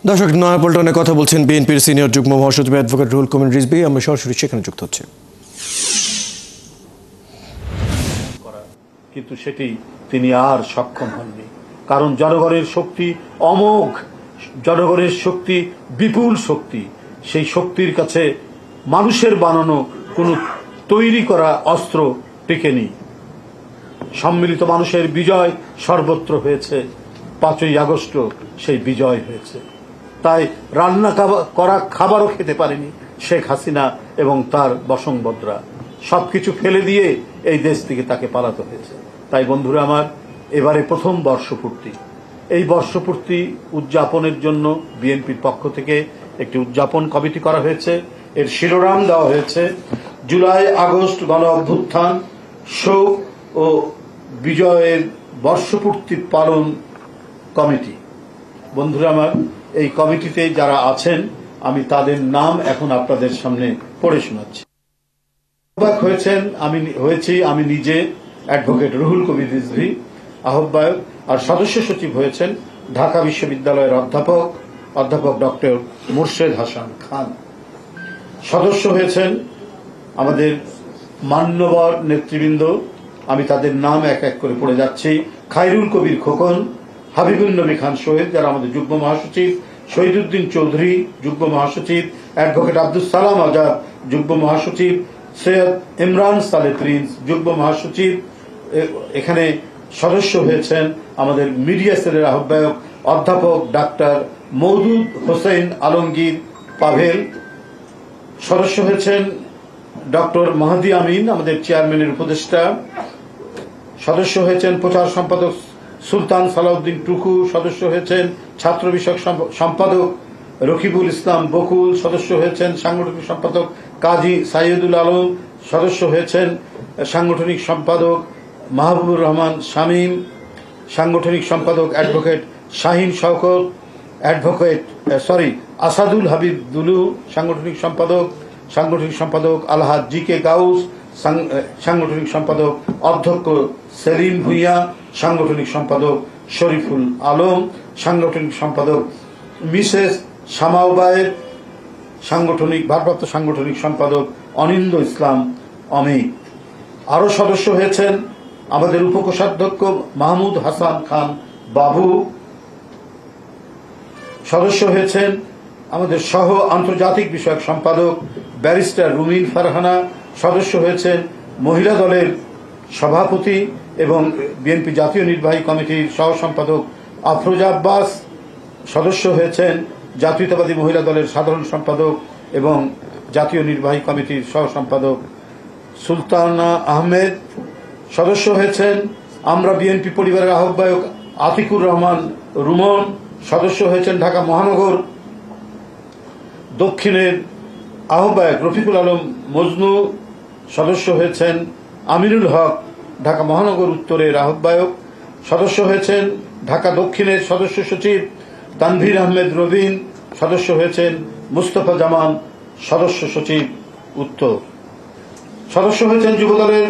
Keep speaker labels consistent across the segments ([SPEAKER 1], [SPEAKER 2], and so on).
[SPEAKER 1] দর্শক, নয়াপল্টনে কথা বলছেন বিএনপির সিনিয়র যুগ্ম মহাসচিব অ্যাডভোকেট রুহুল কবির রিজভী। আমরা সরাসরি সেখানে যুক্ত হচ্ছে।
[SPEAKER 2] কিন্তু সেটি তিনি আর সক্ষম হননি, কারণ জনগণের শক্তি অমোঘ, জনগণের শক্তি বিপুল শক্তি। সেই শক্তির কাছে মানুষের বানানো কোনো তৈরি করা অস্ত্র টিকেনি। সম্মিলিত মানুষের বিজয় সর্বত্র হয়েছে। 5ই আগস্ট সেই বিজয় হয়েছে। তাই রান্না করা খাবারও খেতে পারেনি শেখ হাসিনা এবং তার বসংবদরা। সবকিছু ফেলে দিয়ে এই দেশ থেকে তাকে পালাতে হয়েছে। তাই বন্ধুরা আমার, এবারে প্রথম বর্ষপূর্তি, এই বর্ষপূর্তি উদযাপনের জন্য বিএনপির পক্ষ থেকে একটি উদযাপন কমিটি করা হয়েছে। এর শিরোনাম দেওয়া হয়েছে জুলাই আগস্ট গণ অভ্যুত্থান, শোক ও বিজয়ের বর্ষপূর্তি পালন কমিটি। বন্ধুরা আমার, এই কমিটিতে যারা আছেন আমি তাদের নাম এখন আপনাদের সামনে পড়ে শোনাচ্ছি। আহ্বায়ক হয়েছি আমি নিজে, অ্যাডভোকেট রুহুল কবির রিজভী আহ্বায়ক। আর সদস্য সচিব হয়েছেন ঢাকা বিশ্ববিদ্যালয়ের অধ্যাপক ডক্টর মুর্শেদ হাসান খান। সদস্য হয়েছেন আমাদের মান্যবর নেতৃবৃন্দ, আমি তাদের নাম এক এক করে পড়ে যাচ্ছি। খায়রুল কবির খোকন, হাবিবুল নবী খান শহীদ যারা আমাদের যুগ্ম মহাসচিব, শহীদুদ্দিন চৌধুরী যুগ্ম মহাসচিব, অ্যাডভোকেট আব্দুল সালাম আজাদ যুগ্ম মহাসচিব, সৈয়দ ইমরান সালে প্রিন্স যুগ্ম মহাসচিব। এখানে সদস্য হয়েছেন আমাদের মিডিয়া সেলের আহ্বায়ক অধ্যাপক ডাক্তার মওদুদ হোসেন আলমগীর পাভেল। সদস্য হয়েছেন ডক্টর মাহাদি আমিন, আমাদের চেয়ারম্যানের উপদেষ্টা। সদস্য হয়েছেন প্রচার সম্পাদক সুলতান সালাউদ্দিন টুকু। সদস্য হয়েছেন ছাত্র বিষয়ক সম্পাদক রকিবুল ইসলাম বকুল। সদস্য হয়েছেন সাংগঠনিক সম্পাদক কাজী সাইয়দুল আলম। সদস্য হয়েছেন সাংগঠনিক সম্পাদক মাহবুবুর রহমান শামীম। সাংগঠনিক সম্পাদক অ্যাডভোকেট শাহিন শওকত, আসাদুল হাবিব দুলু। সাংগঠনিক সম্পাদক আলহাজ জি.কে. গাউস। সাংগঠনিক সম্পাদক অধ্যক্ষ সেলিম ভুঁইয়া। সাংগঠনিক সম্পাদক শরীফুল আলম। সাংগঠনিক সম্পাদক মিসেস শামাউবায়ের। ভারপ্রাপ্ত সাংগঠনিক সম্পাদক অনিন্দ ইসলাম অমিত। আরো সদস্য হয়েছেন আমাদের উপকোষাধ্যক্ষ মাহমুদ হাসান খান বাবু। সদস্য হয়েছেন আমাদের সহ আন্তর্জাতিক বিষয়ক সম্পাদক ব্যারিস্টার রুমিন ফারহানা। সদস্য হয়েছেন মহিলা দলের সভাপতি এবং বিএনপি জাতীয় নির্বাহী কমিটির সহ সম্পাদক আফরোজা আব্বাস। সদস্য হয়েছেন জাতীয়তাবাদী মহিলা দলের সাধারণ সম্পাদক এবং জাতীয় নির্বাহী কমিটির সহ সম্পাদক সুলতানা আহমেদ। সদস্য হয়েছেন আমরা বিএনপি পরিবারের আহ্বায়ক আতিকুর রহমান রুমন। সদস্য হয়েছেন ঢাকা মহানগর দক্ষিণের আহ্বায়ক রফিকুল আলম মজনু। সদস্য হয়েছেন আমিনুল হক, ঢাকা মহানগর উত্তরের আহ্বায়ক। সদস্য হয়েছেন ঢাকা দক্ষিণের সদস্য সচিব তানভীর আহমেদ রবিন। সদস্য হয়েছেন মুস্তফা জামান, সদস্য সচিব উত্তর। সদস্য হয়েছেন যুবদলের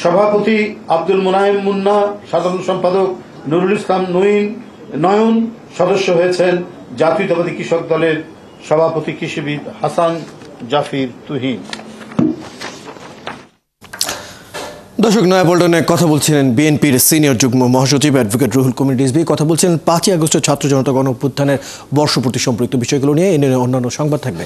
[SPEAKER 2] সভাপতি আব্দুল মুনায়েম মুন্না, সাধারণ সম্পাদক নুরুল ইসলাম নয়ন। সদস্য হয়েছেন জাতীয়তাবাদী কৃষক দলের সভাপতি কৃষিবিদ হাসান জাফির তুহিন।
[SPEAKER 1] দর্শক, নয়াপল্টনে কথা বলছিলেন বিএনপির সিনিয়র যুগ্ম মহাসচিব অ্যাডভোকেট রুহুল কবির রিজভী। কথা বলছেন 5ই আগস্টের ছাত্র জনতা গণ অভ্যুত্থানের বর্ষপূর্তি সম্পর্কিত বিষয়গুলো নিয়ে। এ নিয়ে অন্যান্য সংবাদ থাকবে।